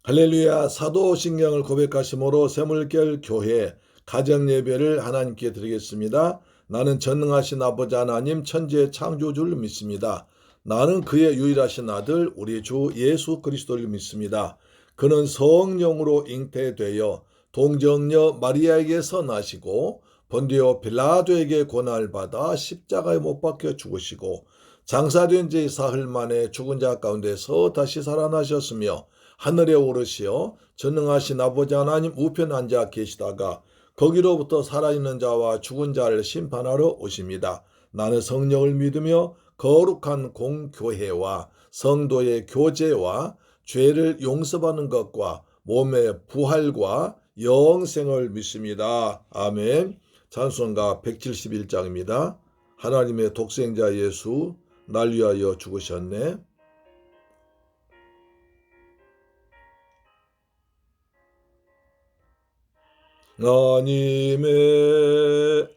할렐루야. 사도신경을 고백하심으로 새물결 교회 가정예배를 하나님께 드리겠습니다. 나는 전능하신 아버지 하나님 천지의 창조주를 믿습니다. 나는 그의 유일하신 아들 우리 주 예수 그리스도를 믿습니다. 그는 성령으로 잉태되어 동정녀 마리아에게서 나시고 본디오 빌라도에게 고난을 받아 십자가에 못 박혀 죽으시고 장사된 지 사흘 만에 죽은 자 가운데서 다시 살아나셨으며 하늘에 오르시어 전능하신 아버지 하나님 우편 앉아 계시다가 거기로부터 살아있는 자와 죽은 자를 심판하러 오십니다. 나는 성령을 믿으며 거룩한 공교회와 성도의 교제와 죄를 용서받는 것과 몸의 부활과 영생을 믿습니다. 아멘. 찬송가 171장입니다. 하나님의 독생자 예수 날 위하여 죽으셨네. 하나님의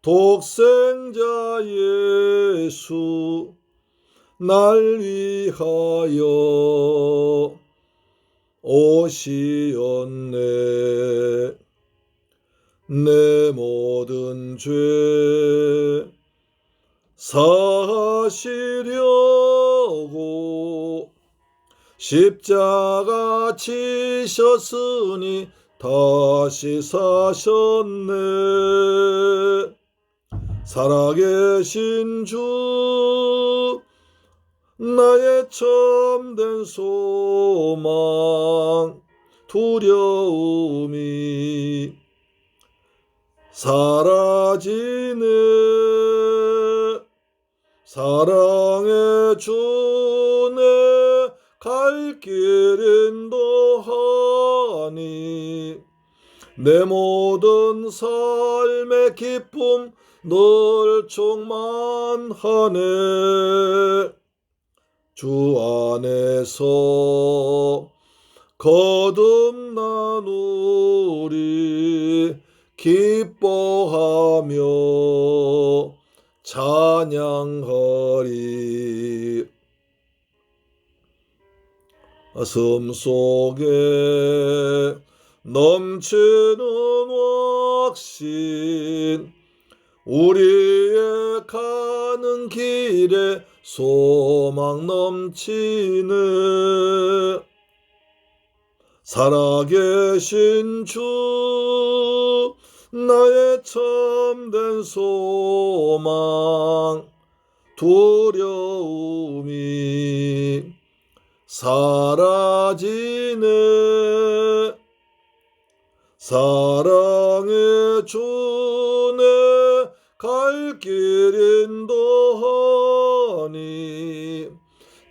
독생자 예수 날 위하여 오시었네. 내 모든 죄 사시려고 십자가 지셨으니 다시 사셨네. 살아계신 주 나의 참된 소망 두려움이 사라지네. 사랑의 주내 갈 길 인도하니 내 모든 삶의 기쁨 늘 충만하네. 주 안에서 거듭나누리 기뻐하며 찬양하리. 가슴 속에 넘치는 확신 우리의 가는 길에 소망 넘치네. 살아계신 주 나의 참된 소망 두려움이 사라지네. 사랑의 주내 갈 길 인도하니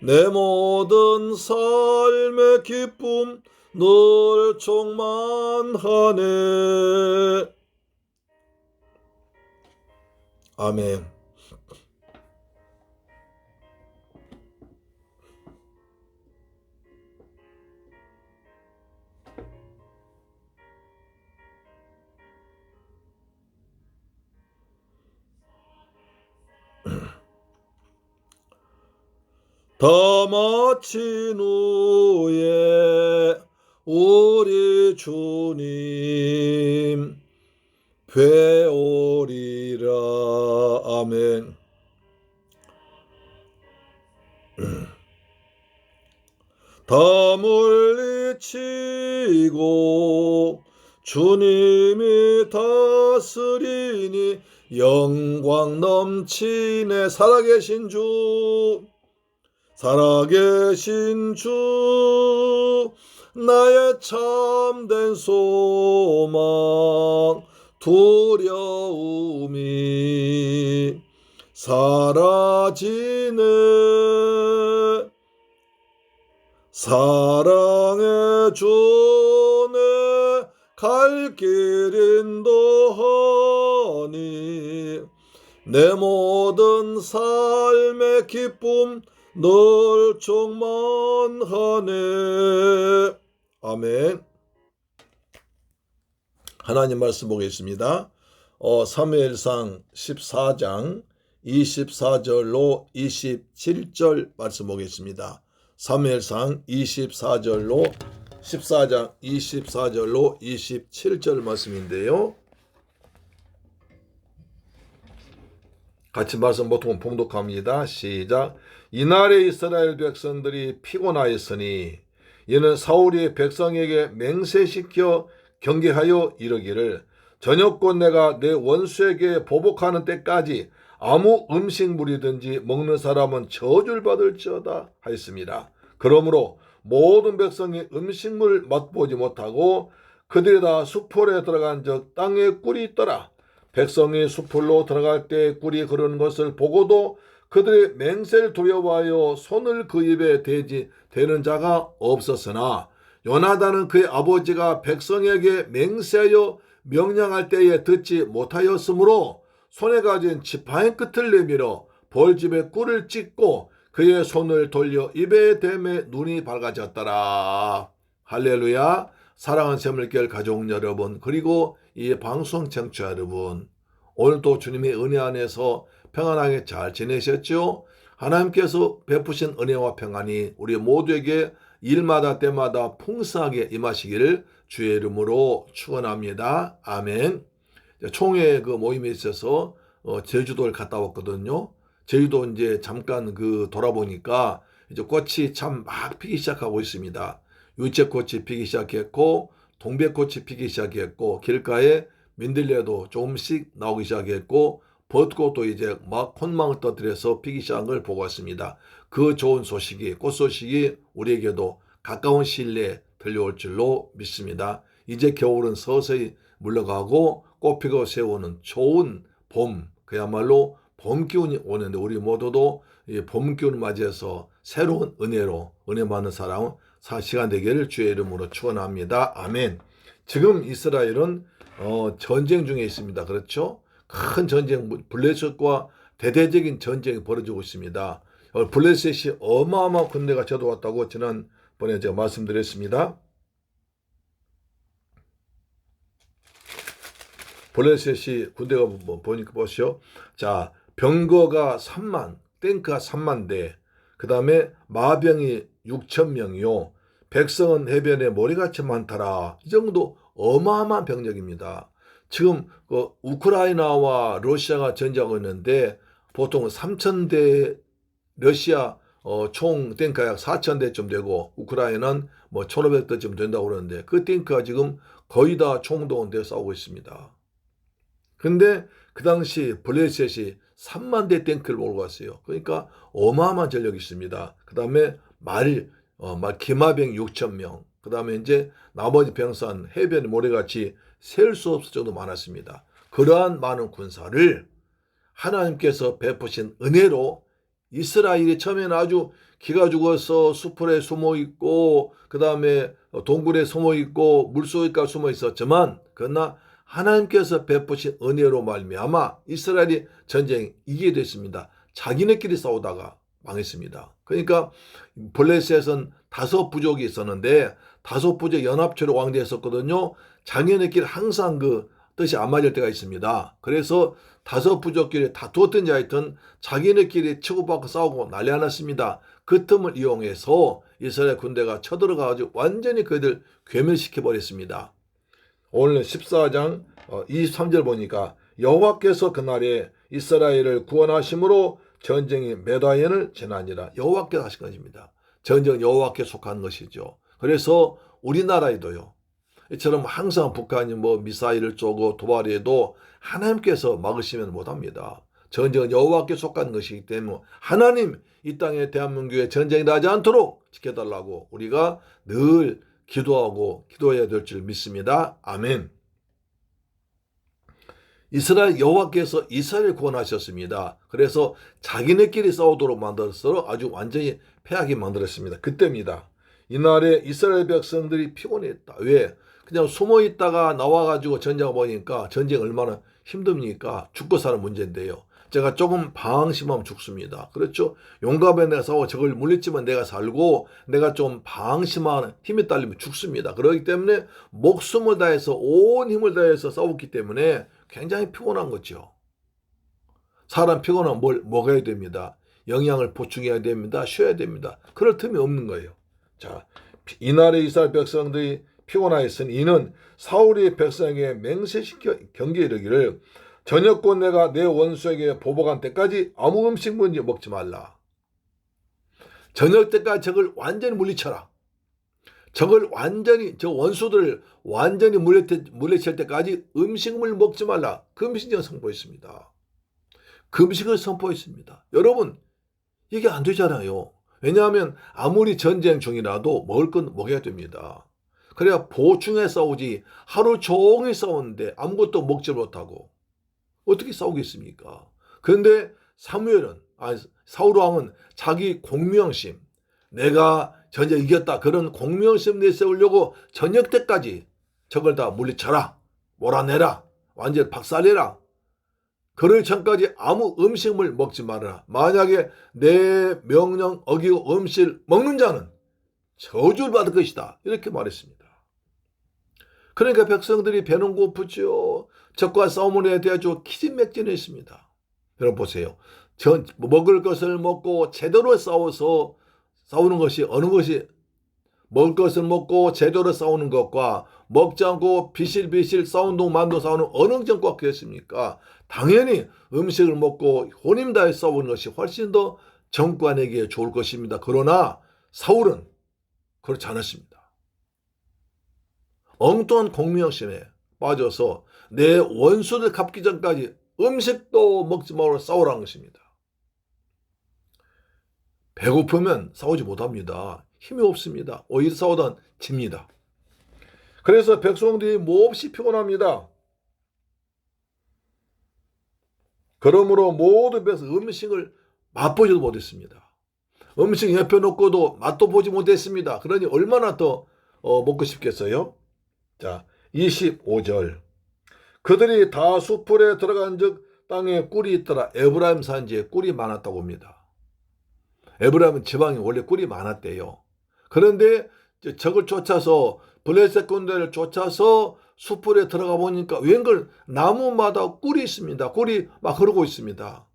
내 모든 삶의 기쁨 늘 충만하네. 아멘. 다 마친 후에 우리 주님 뵈오리라. 아멘. 다 물리치고 주님이 다스리니 영광 넘치네. 살아계신 주 나의 참된 소망 두려움이 사라지네. 사랑의 주내 갈 길 인도하니 내 모든 삶의 기쁨 늘 충만하네. 아멘. 하나님 말씀 보겠습니다. 사무엘상 14장 24절로 27절 말씀 보겠습니다. 사무엘상 24절로 14장 24절로 27절 말씀인데요. 같이 말씀 보통 봉독합니다. 시작. 이날에 이스라엘 백성들이 피곤하였으니 이는 사울이 백성에게 맹세시켜 경계하여 이르기를 저녁곧 내가 내 원수에게 보복하는 때까지 아무 음식물이든지 먹는 사람은 저주를 받을지어다 하였습니다. 그러므로 모든 백성이 음식물 맛보지 못하고 그들이 다 수풀에 들어간 적 땅에 꿀이 있더라. 백성이 수풀로 들어갈 때 꿀이 흐르는 것을 보고도 그들의 맹세를 두려워하여 손을 그 입에 대는 자가 없었으나 요나단은 그의 아버지가 백성에게 맹세하여 명령할 때에 듣지 못하였으므로 손에 가진 지팡이 끝을 내밀어 벌집에 꿀을 찍고 그의 손을 돌려 입에 대매 눈이 밝아졌더라. 할렐루야. 사랑하는 새물결 가족 여러분, 그리고 이 방송 청취자 여러분, 오늘도 주님의 은혜 안에서 평안하게 잘 지내셨죠? 하나님께서 베푸신 은혜와 평안이 우리 모두에게 일마다 때마다 풍성하게 임하시기를 주의 이름으로 축원합니다. 아멘. 총회 그 모임에 있어서 제주도를 갔다 왔거든요. 제주도 이제 잠깐 돌아보니까 이제 꽃이 참 막 피기 시작하고 있습니다. 유채꽃이 피기 시작했고 동백꽃이 피기 시작했고 길가에 민들레도 조금씩 나오기 시작했고 벚꽃도 이제 막 콧망울 떠들여서 피기 시작한 걸 보고 왔습니다. 그 좋은 소식이 꽃 소식이 우리에게도 가까운 시일 내에 들려올 줄로 믿습니다. 이제 겨울은 서서히 물러가고 꽃피고 새우는 좋은 봄, 그야말로 봄 기운이 오는데 우리 모두도 봄 기운을 맞이해서 새로운 은혜로 은혜 받는 시간 되기를 주의 이름으로 축원합니다. 아멘. 지금 이스라엘은 전쟁 중에 있습니다. 그렇죠? 큰 전쟁, 블레셋과 대대적인 전쟁이 벌어지고 있습니다. 블레셋이 어마어마한 군대가 쳐들어왔다고 지난번에 제가 말씀드렸습니다. 블레셋이 군대가 보니까 보시오. 자, 병거가 3만, 탱크가 3만 대, 그 다음에 마병이 6천 명이요. 백성은 해변에 모래같이 많더라. 이 정도 어마어마한 병력입니다. 지금 우크라이나와 러시아가 전쟁하고 있는데 보통 3,000대 러시아 총 탱크가 약 4,000대쯤 되고 우크라이나는 1,500대쯤 된다고 그러는데 그 탱크가 지금 거의 다 총동원되어 싸우고 있습니다. 근데 그 당시 블레셋이 3만 대 탱크를 몰고 왔어요. 그러니까 어마어마한 전력이 있습니다. 그 다음에 기마병 6천 명, 그 다음에 이제 나머지 병사는 해변에 모래같이 셀 수 없을 정도 많았습니다. 그러한 많은 군사를 하나님께서 베푸신 은혜로 이스라엘이 처음에는 아주 기가 죽어서 수풀에 숨어 있고 그 다음에 동굴에 숨어 있고 물속에 숨어 있었지만 그러나 하나님께서 베푸신 은혜로 말미암아 이스라엘이 전쟁 이기게 됐습니다. 자기네끼리 싸우다가 망했습니다. 그러니까 블레셋은 5부족이 있었는데 5부족 연합체로 왕대했었거든요. 자기네끼리 항상 뜻이 안 맞을 때가 있습니다. 그래서 5부족끼리 다투었든지 하여튼 자기네끼리 치고받고 싸우고 난리 났습니다. 그 틈을 이용해서 이스라엘 군대가 쳐들어가지고 완전히 그들 괴멸시켜버렸습니다. 오늘 14장 23절 보니까 여호와께서 그날에 이스라엘을 구원하심으로 전쟁이 메다연을 지나니라. 여호와께서 하신 것입니다. 전쟁은 여호와께 속한 것이죠. 그래서 우리나라에도요. 이처럼 항상 북한이 미사일을 쏘고 도발해도 하나님께서 막으시면 못합니다. 전쟁은 여호와께 속한 것이기 때문에 하나님 이 땅에 대한민국에 전쟁이 나지 않도록 지켜달라고 우리가 늘 기도하고 기도해야 될 줄 믿습니다. 아멘. 이스라엘 여호와께서 이스라엘을 구원하셨습니다. 그래서 자기네끼리 싸우도록 만들어서 아주 완전히 패하게 만들었습니다. 그때입니다. 이날에 이스라엘 백성들이 피곤했다. 왜? 그냥 숨어 있다가 나와가지고 전쟁을 보니까 전쟁 얼마나 힘듭니까? 죽고 사는 문제인데요. 제가 조금 방심하면 죽습니다. 그렇죠? 용감해 내가 싸우고 적을 물리치면 내가 살고 내가 좀 방심하는 힘이 딸리면 죽습니다. 그렇기 때문에 목숨을 다해서 온 힘을 다해서 싸웠기 때문에 굉장히 피곤한 거죠. 사람 피곤하면 뭘 먹어야 됩니다. 영양을 보충해야 됩니다. 쉬어야 됩니다. 그럴 틈이 없는 거예요. 자, 이날에 이스라엘 백성들이 피곤하였으니 이는 사울이 백성에게 맹세시켜 경계에 이르기를 저녁곧 내가 내 원수에게 보복한 때까지 아무 음식 뭔지 먹지 말라. 저녁 때까지 적을 완전히 물리쳐라. 적을 완전히, 저 원수들을 완전히 물리칠 때까지 음식을 먹지 말라. 금식을 선포했습니다. 금식을 선포했습니다. 여러분, 이게 안 되잖아요. 왜냐하면 아무리 전쟁 중이라도 먹을 건 먹어야 됩니다. 그래야 보충해 싸우지 하루 종일 싸우는데 아무것도 먹지 못하고 어떻게 싸우겠습니까? 그런데 사울 왕은 자기 공명심, 내가 전쟁 이겼다 그런 공명심 내세우려고 저녁 때까지 적을 다 물리쳐라, 몰아내라, 완전히 박살내라. 그럴 전까지 아무 음식을 먹지 말아라. 만약에 내 명령 어기고 음식을 먹는 자는 저주를 받을 것이다. 이렇게 말했습니다. 그러니까 백성들이 배는 고프죠. 적과 싸움을 해야 되죠. 기진맥진했습니다. 여러분 보세요. 먹을 것을 먹고 제대로 싸워서 싸우는 것이 어느 것이 먹을 것을 먹고 제대로 싸우는 것과 먹지 않고 비실비실 싸운동 만동 싸우는 어느 정과 그랬습니까? 당연히 음식을 먹고 혼임 다해 싸우는 것이 훨씬 더 정권에게 좋을 것입니다. 그러나 사울은 그렇지 않았습니다. 엉뚱한 공명심에 빠져서 내 원수를 갚기 전까지 음식도 먹지 말고 싸우라는 것입니다. 배고프면 싸우지 못합니다. 힘이 없습니다. 오히려 싸우다 집니다. 그래서 백성들이 몹시 피곤합니다. 그러므로 모든 백성 음식을 맛보지도 못했습니다. 음식 옆에 놓고도 맛도 보지 못했습니다. 그러니 얼마나 더 먹고 싶겠어요? 자, 25절. 그들이 다 수풀에 들어간 즉 땅에 꿀이 있더라. 에브라임 산지에 꿀이 많았다고 합니다. 에브라임은 지방이 원래 꿀이 많았대요. 그런데 적을 쫓아서 블레셋 군대를 쫓아서 수풀에 들어가 보니까 웬걸 나무마다 꿀이 있습니다. 꿀이 막 흐르고 있습니다.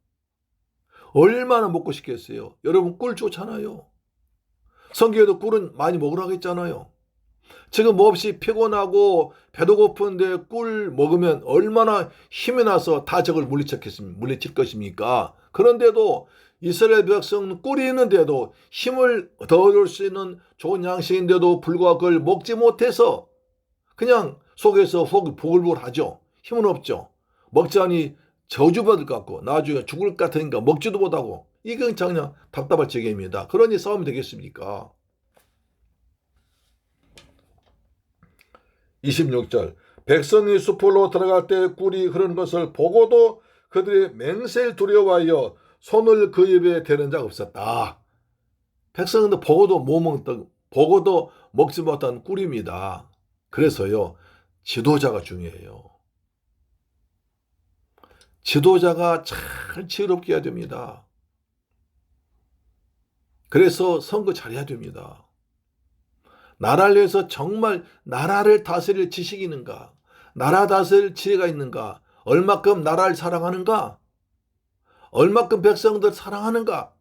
얼마나 먹고 싶겠어요. 여러분 꿀 좋잖아요. 성경에도 꿀은 많이 먹으라고 했잖아요. 지금 몹시 피곤하고 배도 고픈데 꿀 먹으면 얼마나 힘이 나서 다 적을 물리칠 것입니까? 그런데도 이스라엘 백성은 꿀이 있는데도 힘을 더 얻을 수 있는 좋은 양식인데도 불구하고 그걸 먹지 못해서 그냥 속에서 보글보글하죠. 힘은 없죠. 먹자니 저주받을 것 같고 나중에 죽을 것 같으니까 먹지도 못하고 이건 그냥 답답할 지경입니다. 그러니 싸움이 되겠습니까? 26절. 백성이 숲으로 들어갈 때 꿀이 흐르는 것을 보고도 그들이 맹세를 두려워하여 손을 그 입에 대는 자가 없었다. 백성은 보고도 먹지 못한 꿀입니다. 그래서요, 지도자가 중요해요. 지도자가 잘 지혜롭게 해야 됩니다. 그래서 선거 잘해야 됩니다. 나라를 위해서 정말 나라를 다스릴 지식이 있는가? 나라 다스릴 지혜가 있는가? 얼마큼 나라를 사랑하는가? 얼마큼 백성들 사랑하는가?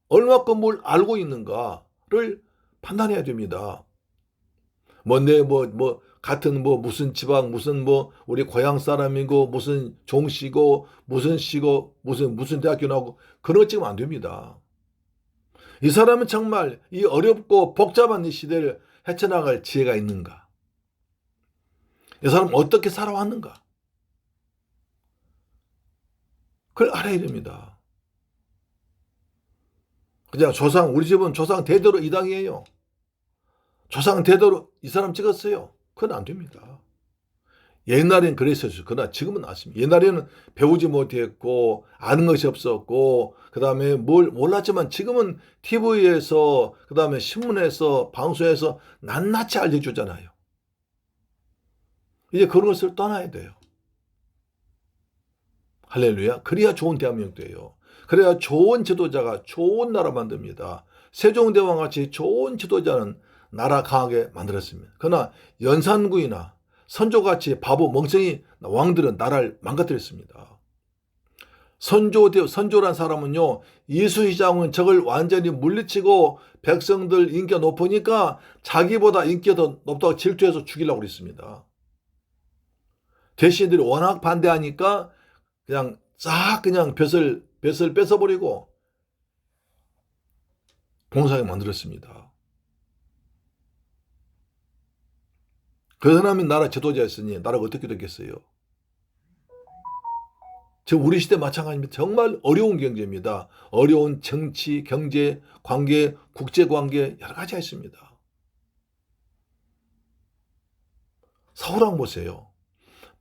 얼마큼 뭘 알고 있는가를 판단해야 됩니다. 같은 무슨 지방, 우리 고향 사람이고, 무슨 종씨고, 무슨 씨고, 무슨 대학교 나오고, 그런 거 찍으면 안 됩니다. 이 사람은 정말 이 어렵고 복잡한 이 시대를 헤쳐나갈 지혜가 있는가? 이 사람은 어떻게 살아왔는가? 그걸 알아야 됩니다. 그냥 우리 집은 조상 대대로 이당이에요. 조상 대대로 이 사람 찍었어요. 그건 안 됩니다. 옛날엔 그랬었죠. 그러나 지금은 낫습니다. 옛날에는 배우지 못했고 아는 것이 없었고 그 다음에 뭘 몰랐지만 지금은 TV에서 그 다음에 신문에서 방송에서 낱낱이 알려주잖아요. 이제 그런 것을 떠나야 돼요. 할렐루야. 그래야 좋은 대한민국 돼요. 그래야 좋은 지도자가 좋은 나라 만듭니다. 세종대왕 같이 좋은 지도자는 나라 강하게 만들었습니다. 그러나 연산군이나 선조같이 바보 멍청이 왕들은 나라를 망가뜨렸습니다. 선조란 사람은요, 이수시장은 적을 완전히 물리치고 백성들 인기가 높으니까 자기보다 인기가 더 높다고 질투해서 죽이려고 그랬습니다. 대신들이 워낙 반대하니까 그냥 싹 그냥 뱃을 뺏어버리고 봉사하게 만들었습니다. 그 사람이 나라 지도자였으니 나라가 어떻게 됐겠어요? 지금 우리 시대 마찬가지입니다. 정말 어려운 경제입니다. 어려운 정치, 경제, 관계, 국제관계 여러 가지가 있습니다. 사울왕 보세요.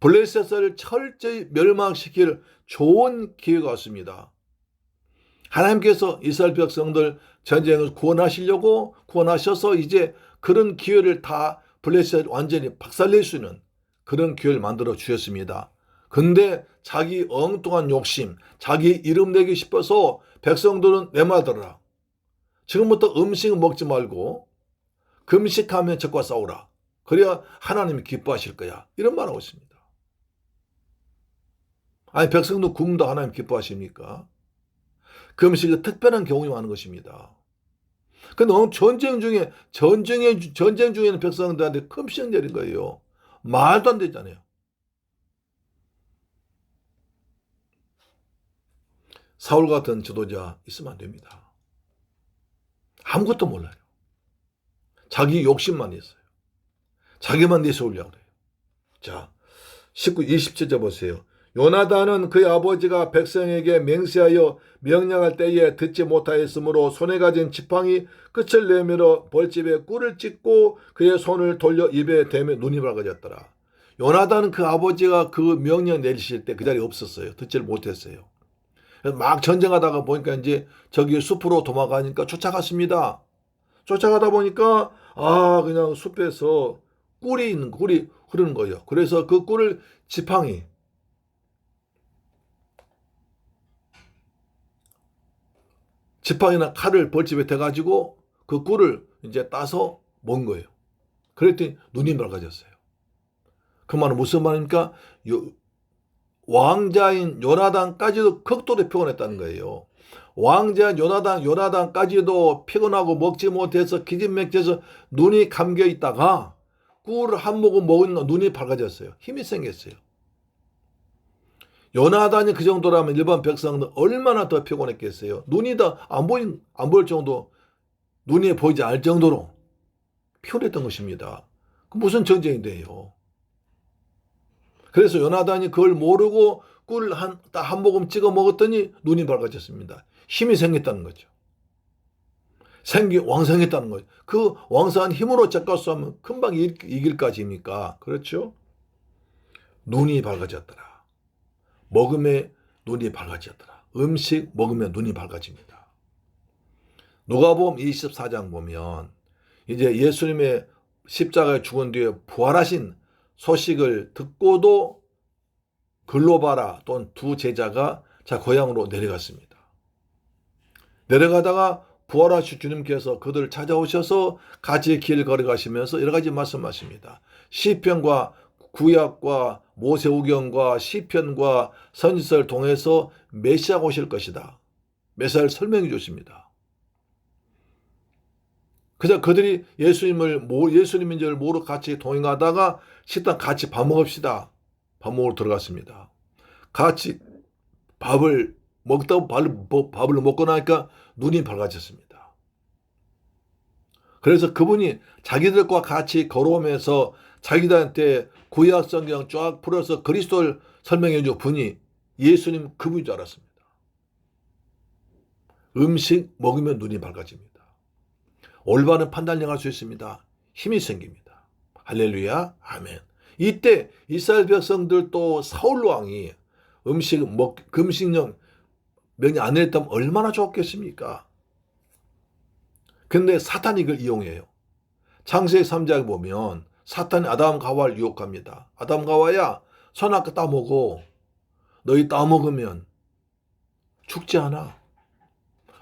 블레셋을 철저히 멸망시킬 좋은 기회가 왔습니다. 하나님께서 이스라엘 백성들 전쟁을 구원하셔서 이제 그런 기회를 다 블레셋 완전히 박살낼 수 있는 그런 기회를 만들어 주셨습니다. 근데 자기 엉뚱한 욕심, 자기 이름 내기 싶어서 백성들은 내 말 들어라. 지금부터 음식을 먹지 말고 금식하면 적과 싸우라. 그래야 하나님이 기뻐하실 거야. 이런 말하고 있습니다. 아니 백성도 굶도 하나님 기뻐하십니까? 금식은 특별한 경우에 많은 것입니다. 근데 전쟁 중에는 백성들한테 금식 내린 거예요. 말도 안 되잖아요. 사울 같은 지도자 있으면 안 됩니다. 아무것도 몰라요. 자기 욕심만 있어요. 자기만 내세우려고 그래요. 자, 20절 보세요. 요나단은 그의 아버지가 백성에게 맹세하여 명령할 때에 듣지 못하였으므로 손에 가진 지팡이 끝을 내밀어 벌집에 꿀을 찢고 그의 손을 돌려 입에 대며 눈이 밝아졌더라. 요나단은 그 아버지가 그 명령 내리실 때 그 자리에 없었어요. 듣지를 못했어요. 막 전쟁하다가 보니까 이제 저기 숲으로 도망가니까 쫓아갔습니다. 쫓아가다 보니까 그냥 숲에서 꿀이 흐르는 거예요. 그래서 그 꿀을 지팡이나 칼을 벌집에 대가지고 그 꿀을 이제 따서 먹은 거예요. 그랬더니 눈이 밝아졌어요. 그 말은 무슨 말입니까? 왕자인 요나단까지도 극도로 피곤했다는 거예요. 왕자인 요나단까지도 피곤하고 먹지 못해서 기진맥진해서 눈이 감겨 있다가 꿀을 한 모금 먹으니까 눈이 밝아졌어요. 힘이 생겼어요. 요나단이 그 정도라면 일반 백성들 얼마나 더 피곤했겠어요. 눈이 더 안 보일 정도, 눈이 보이지 않을 정도로 피곤했던 것입니다. 무슨 전쟁인데요. 그래서 요나단이 그걸 모르고 꿀 한 모금 찍어 먹었더니 눈이 밝아졌습니다. 힘이 생겼다는 거죠. 왕성했다는 거죠. 그 왕성한 힘으로 적과 싸우면 금방 이길까지입니까? 그렇죠? 눈이 밝아졌더라. 먹음에 눈이 밝아졌더라. 음식 먹으면 눈이 밝아집니다. 누가복음 24장 보면 이제 예수님의 십자가에 죽은 뒤에 부활하신 소식을 듣고도 글로바라 또는 두 제자가 자 고향으로 내려갔습니다. 내려가다가 부활하신 주님께서 그들을 찾아오셔서 같이 길 걸어가시면서 여러 가지 말씀하십니다. 시편과 구약과 모세오경과 시편과 선지서를 통해서 메시아가 오실 것이다. 메시아를 설명해 주십니다. 그래서 그들이 예수님인 줄 모르고 같이 동행하다가 식당 같이 밥 먹읍시다. 밥 먹으러 들어갔습니다. 같이 밥을 먹고 나니까 눈이 밝아졌습니다. 그래서 그분이 자기들과 같이 걸어오면서 자기들한테 구약 성경 쫙 풀어서 그리스도를 설명해 준 분이 예수님 그분인 줄 알았습니다. 음식 먹으면 눈이 밝아집니다. 올바른 판단력 할 수 있습니다. 힘이 생깁니다. 할렐루야, 아멘. 이때 이스라엘 백성들도 사울 왕이 금식령 명령 안 내렸다면 얼마나 좋겠습니까? 근데 사탄이 이걸 이용해요. 창세기 3장에 보면 사탄이 아담과 하와를 유혹합니다. 아담과 하와야 선악과 따먹어. 너희 따먹으면 죽지 않아.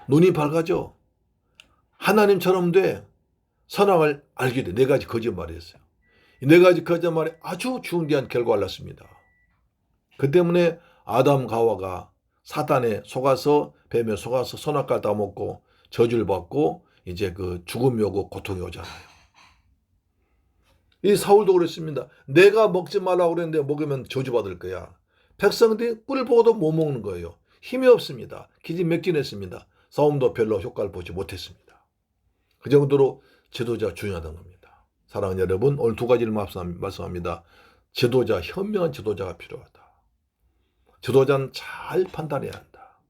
눈이 밝아져. 하나님처럼 돼. 선악을 알게 돼. 네 가지 거짓말을 했어요. 이 네 가지 거짓말이 아주 중대한 결과를 낳습니다. 그 때문에 아담과 하와가 사단에 속아서 뱀에 속아서 선악과를 다 먹고 저주를 받고 이제 그 죽음이 오고 고통이 오잖아요. 이 사울도 그랬습니다. 내가 먹지 말라고 그랬는데 먹으면 저주받을 거야. 백성들이 꿀 보고도 못 먹는 거예요. 힘이 없습니다. 기지 맺긴 했습니다. 싸움도 별로 효과를 보지 못했습니다. 그 정도로 지도자가 중요하다는 겁니다. 사랑하는 여러분, 오늘 두 가지를 말씀합니다. 지도자, 현명한 지도자가 필요하다. 지도자는 잘 판단해야 한다.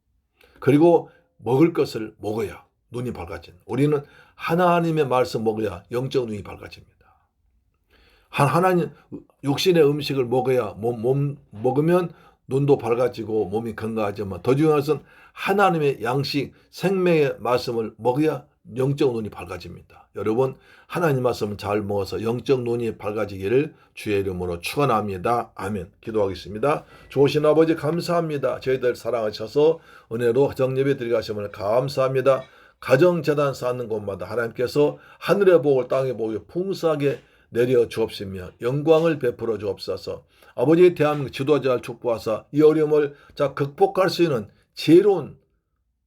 그리고 먹을 것을 먹어야 눈이 밝아진다. 우리는 하나님의 말씀 먹어야 영적 눈이 밝아집니다. 하나님 육신의 음식을 먹어야 먹으면 눈도 밝아지고 몸이 건강하지만 더 중요한 것은 하나님의 양식 생명의 말씀을 먹어야 영적 눈이 밝아집니다. 여러분 하나님 말씀을 잘 먹어서 영적 눈이 밝아지기를 주의 이름으로 축원합니다. 아멘. 기도하겠습니다. 좋으신 아버지 감사합니다. 저희들 사랑하셔서 은혜로 정예배 드리게 하심을 감사합니다. 가정재단 쌓는 곳마다 하나님께서 하늘의 복을 땅의 복을 풍성하게 내려 주옵시며 영광을 베풀어 주옵소서. 아버지 대한민국 지도자를 축복하사 이 어려움을 극복할 수 있는 지혜로운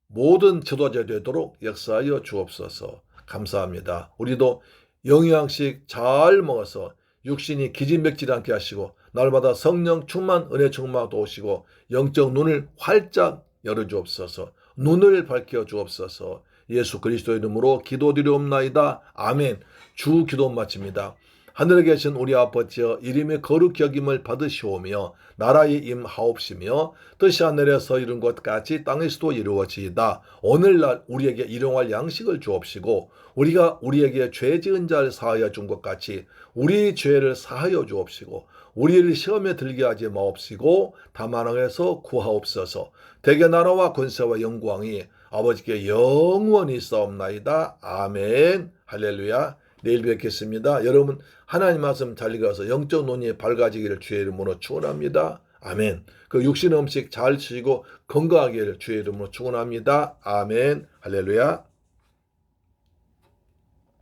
모든 지도자 되도록 역사하여 주옵소서. 감사합니다. 우리도 영양식 잘 먹어서 육신이 기진맥지지 않게 하시고 날마다 성령 충만 은혜 충만 도우시고 영적 눈을 활짝 열어 주옵소서. 눈을 밝혀 주옵소서. 예수 그리스도의 이름으로 기도드리옵나이다. 아멘. 주 기도 마칩니다. 하늘에 계신 우리 아버지여 이름의 거룩히 여김을 받으시오며 나라의 임하옵시며 뜻이 하늘에서 이룬 것 같이 땅에서도 이루어지이다. 오늘날 우리에게 일용할 양식을 주옵시고 우리가 우리에게 죄 지은 자를 사하여 준 것 같이 우리 죄를 사하여 주옵시고 우리를 시험에 들게 하지 마옵시고 다만 악에서 구하옵소서. 대개 나라와 권세와 영광이 아버지께 영원히 있사옵나이다. 아멘. 할렐루야. 내일 뵙겠습니다. 여러분 하나님 말씀 잘 읽어서 영적 눈이 밝아지기를 주의 이름으로 축원합니다. 아멘. 그 육신 음식 잘 드시고 건강하기를 주의 이름으로 축원합니다. 아멘. 할렐루야.